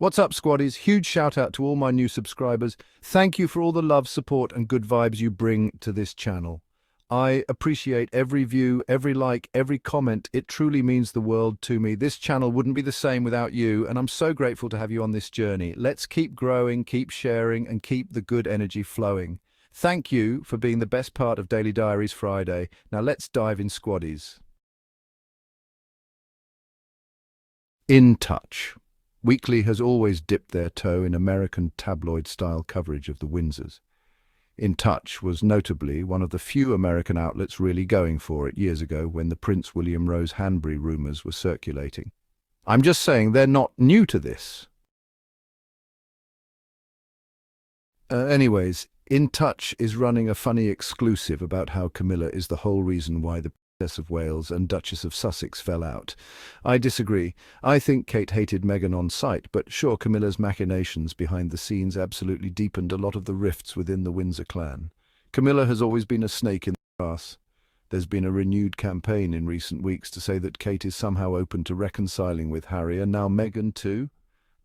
What's up, squaddies? Huge shout out to all my new subscribers. Thank you for all the love, support, and good vibes you bring to this channel. I appreciate every view, every like, every comment. It truly means the world to me. This channel wouldn't be the same without you, and I'm so grateful to have you on this journey. Let's keep growing, keep sharing, and keep the good energy flowing. Thank you for being the best part of Daily Diaries Friday. Now let's dive in, squaddies. In Touch. Weekly has always dipped their toe in American tabloid-style coverage of the Windsors. In Touch was notably one of the few American outlets really going for it years ago when the Prince William Rose Hanbury rumours were circulating. I'm just saying they're not new to this. Anyways, In Touch is running a funny exclusive about how Camilla is the whole reason why the Princess of Wales and Duchess of Sussex fell out. I disagree. I think Kate hated Meghan on sight, but sure, Camilla's machinations behind the scenes absolutely deepened a lot of the rifts within the Windsor clan. Camilla has always been a snake in the grass. There's been a renewed campaign in recent weeks to say that Kate is somehow open to reconciling with Harry, and now Meghan too.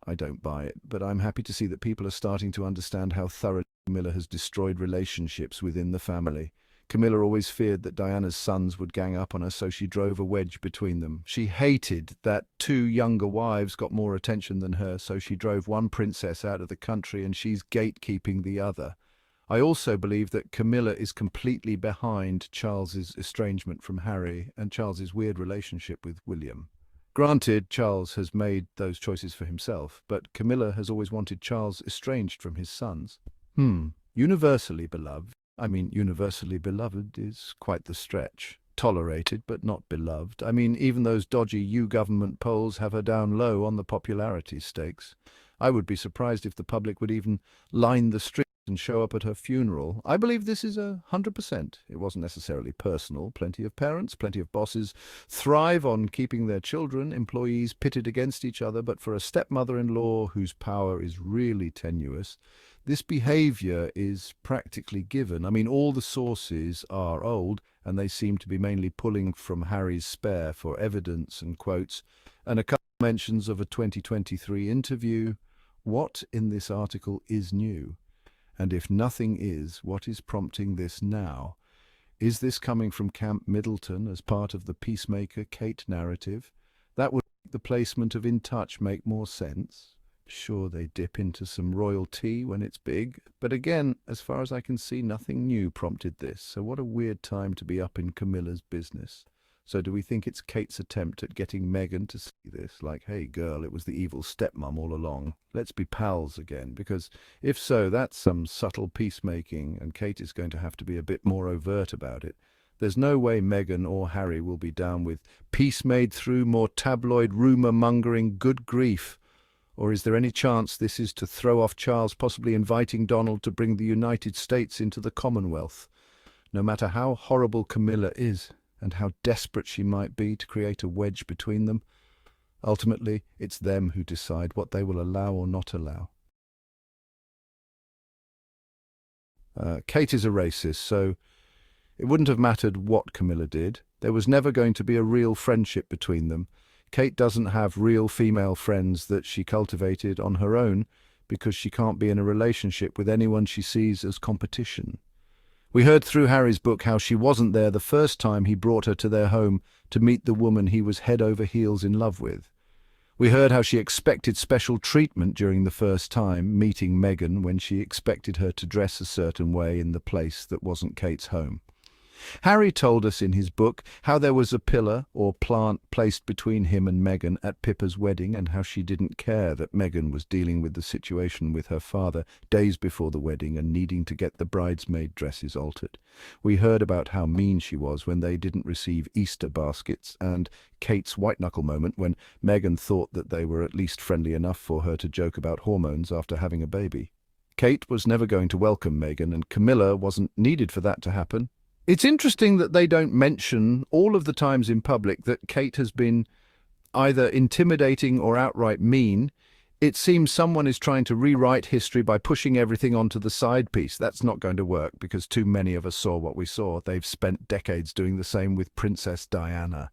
I don't buy it, but I'm happy to see that people are starting to understand how thoroughly Camilla has destroyed relationships within the family. Camilla always feared that Diana's sons would gang up on her, so she drove a wedge between them. She hated that two younger wives got more attention than her, so she drove one princess out of the country and she's gatekeeping the other. I also believe that Camilla is completely behind Charles's estrangement from Harry and Charles's weird relationship with William. Granted, Charles has made those choices for himself, but Camilla has always wanted Charles estranged from his sons. Universally beloved. Universally beloved is quite the stretch. Tolerated, but not beloved. Even those dodgy government polls have her down low on the popularity stakes. I would be surprised if the public would even line the streets and show up at her funeral. I believe this is 100%. It wasn't necessarily personal. Plenty of parents, plenty of bosses thrive on keeping their children, employees pitted against each other, but for a stepmother-in-law whose power is really tenuous, this behavior is practically given. All the sources are old, and they seem to be mainly pulling from Harry's spare for evidence and quotes, and a couple of mentions of a 2023 interview. What in this article is new? And if nothing is, what is prompting this now? Is this coming from Camp Middleton as part of the Peacemaker Kate narrative? That would make the placement of In Touch make more sense. Sure, they dip into some royal tea when it's big, but again, as far as I can see, nothing new prompted this, so what a weird time to be up in Camilla's business. So do we think it's Kate's attempt at getting Meghan to see this? Like, hey girl, it was the evil stepmom all along. Let's be pals again, because if so, that's some subtle peacemaking, and Kate is going to have to be a bit more overt about it. There's no way Meghan or Harry will be down with peace made through more tabloid rumour-mongering. Good grief. Or is there any chance this is to throw off Charles possibly inviting Donald to bring the United States into the Commonwealth? No matter how horrible Camilla is, and how desperate she might be to create a wedge between them, ultimately it's them who decide what they will allow or not allow. Kate is a racist, so it wouldn't have mattered what Camilla did. There was never going to be a real friendship between them. Kate doesn't have real female friends that she cultivated on her own because she can't be in a relationship with anyone she sees as competition. We heard through Harry's book how she wasn't there the first time he brought her to their home to meet the woman he was head over heels in love with. We heard how she expected special treatment during the first time meeting Meghan when she expected her to dress a certain way in the place that wasn't Kate's home. Harry told us in his book how there was a pillar or plant placed between him and Meghan at Pippa's wedding, and how she didn't care that Meghan was dealing with the situation with her father days before the wedding and needing to get the bridesmaid dresses altered. We heard about how mean she was when they didn't receive Easter baskets, and Kate's white-knuckle moment when Meghan thought that they were at least friendly enough for her to joke about hormones after having a baby. Kate was never going to welcome Meghan, and Camilla wasn't needed for that to happen. It's interesting that they don't mention all of the times in public that Kate has been either intimidating or outright mean. It seems someone is trying to rewrite history by pushing everything onto the side piece. That's not going to work because too many of us saw what we saw. They've spent decades doing the same with Princess Diana.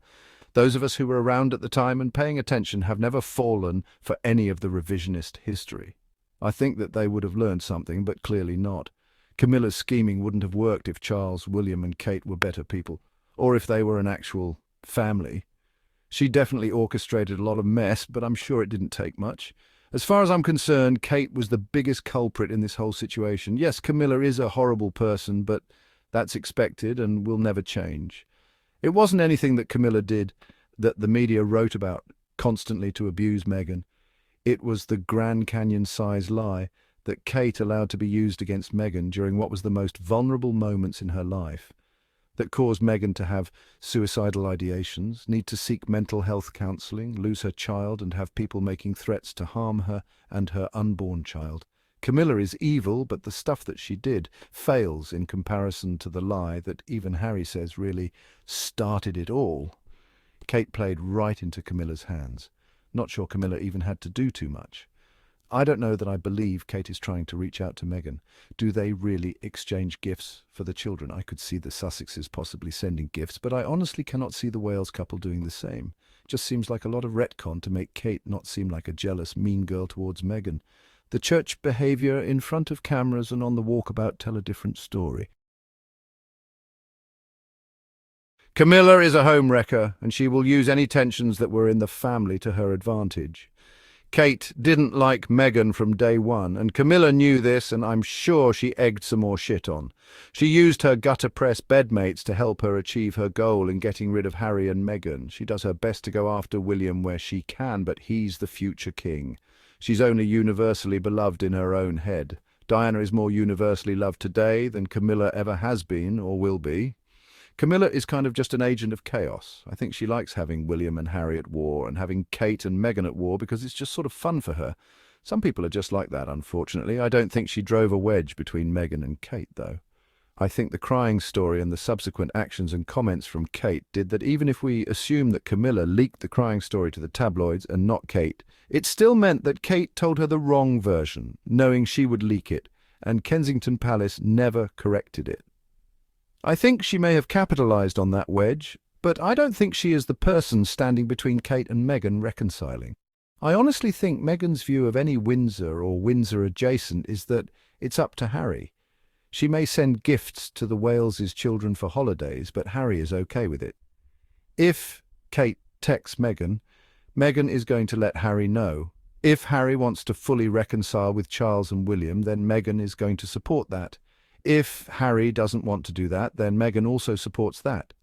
Those of us who were around at the time and paying attention have never fallen for any of the revisionist history. I think that they would have learned something, but clearly not. Camilla's scheming wouldn't have worked if Charles, William and Kate were better people, or if they were an actual family. She definitely orchestrated a lot of mess, but I'm sure it didn't take much. As far as I'm concerned, Kate was the biggest culprit in this whole situation. Yes, Camilla is a horrible person, but that's expected and will never change. It wasn't anything that Camilla did that the media wrote about constantly to abuse Meghan. It was the Grand Canyon-sized lie that Kate allowed to be used against Meghan during what was the most vulnerable moments in her life, that caused Meghan to have suicidal ideations, need to seek mental health counselling, lose her child and have people making threats to harm her and her unborn child. Camilla is evil, but the stuff that she did fails in comparison to the lie that even Harry says really started it all. Kate played right into Camilla's hands. Not sure Camilla even had to do too much. I don't know that I believe Kate is trying to reach out to Meghan. Do they really exchange gifts for the children? I could see the Sussexes possibly sending gifts, but I honestly cannot see the Wales couple doing the same. Just seems like a lot of retcon to make Kate not seem like a jealous, mean girl towards Meghan. The church behaviour in front of cameras and on the walkabout tell a different story. Camilla is a homewrecker, and she will use any tensions that were in the family to her advantage. Kate didn't like Meghan from day one, and Camilla knew this, and I'm sure she egged some more shit on. She used her gutter-press bedmates to help her achieve her goal in getting rid of Harry and Meghan. She does her best to go after William where she can, but he's the future king. She's only universally beloved in her own head. Diana is more universally loved today than Camilla ever has been or will be. Camilla is kind of just an agent of chaos. I think she likes having William and Harry at war and having Kate and Meghan at war because it's just sort of fun for her. Some people are just like that, unfortunately. I don't think she drove a wedge between Meghan and Kate, though. I think the crying story and the subsequent actions and comments from Kate did that. Even if we assume that Camilla leaked the crying story to the tabloids and not Kate, it still meant that Kate told her the wrong version, knowing she would leak it, and Kensington Palace never corrected it. I think she may have capitalized on that wedge, but I don't think she is the person standing between Kate and Meghan reconciling. I honestly think Meghan's view of any Windsor or Windsor adjacent is that it's up to Harry. She may send gifts to the Wales' children for holidays, but Harry is okay with it. If Kate texts Meghan, Meghan is going to let Harry know. If Harry wants to fully reconcile with Charles and William, then Meghan is going to support that. If Harry doesn't want to do that, then Meghan also supports that.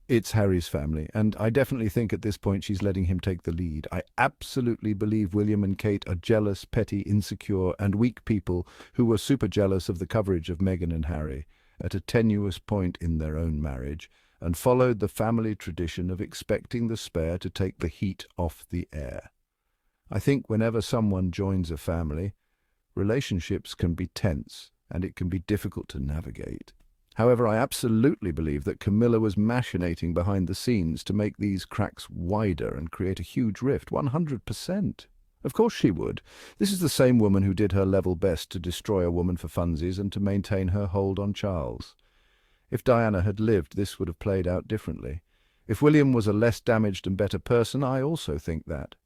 It's Harry's family, and I definitely think at this point she's letting him take the lead. I absolutely believe William and Kate are jealous, petty, insecure, and weak people who were super jealous of the coverage of Meghan and Harry at a tenuous point in their own marriage, and followed the family tradition of expecting the spare to take the heat off the heir. I think whenever someone joins a family, relationships can be tense, and it can be difficult to navigate. However, I absolutely believe that Camilla was machinating behind the scenes to make these cracks wider and create a huge rift. 100%. Of course she would. This is the same woman who did her level best to destroy a woman for funsies and to maintain her hold on Charles. If Diana had lived, this would have played out differently. If William was a less damaged and better person, I also think that.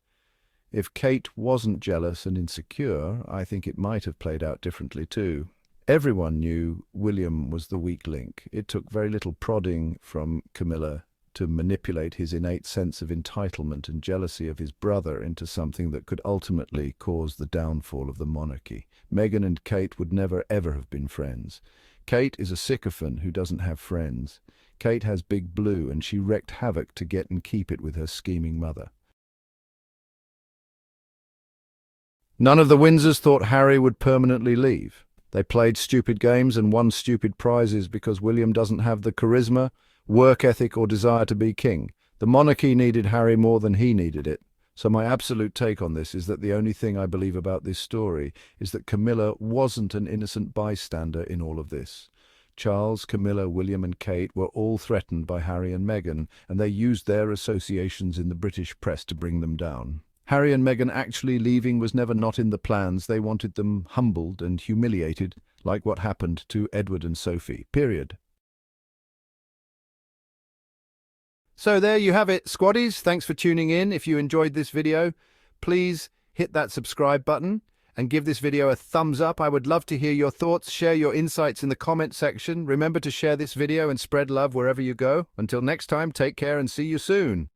If Kate wasn't jealous and insecure, I think it might have played out differently too. Everyone knew William was the weak link. It took very little prodding from Camilla to manipulate his innate sense of entitlement and jealousy of his brother into something that could ultimately cause the downfall of the monarchy. Meghan and Kate would never ever have been friends. Kate is a sycophant who doesn't have friends. Kate has Big Blue, and she wreaked havoc to get and keep it with her scheming mother. None of the Windsors thought Harry would permanently leave. They played stupid games and won stupid prizes because William doesn't have the charisma, work ethic or desire to be king. The monarchy needed Harry more than he needed it. So my absolute take on this is that the only thing I believe about this story is that Camilla wasn't an innocent bystander in all of this. Charles, Camilla, William and Kate were all threatened by Harry and Meghan, and they used their associations in the British press to bring them down. Harry and Meghan actually leaving was never not in the plans. They wanted them humbled and humiliated, like what happened to Edward and Sophie. Period. So there you have it, squaddies. Thanks for tuning in. If you enjoyed this video, please hit that subscribe button and give this video a thumbs up. I would love to hear your thoughts. Share your insights in the comment section. Remember to share this video and spread love wherever you go. Until next time, take care and see you soon.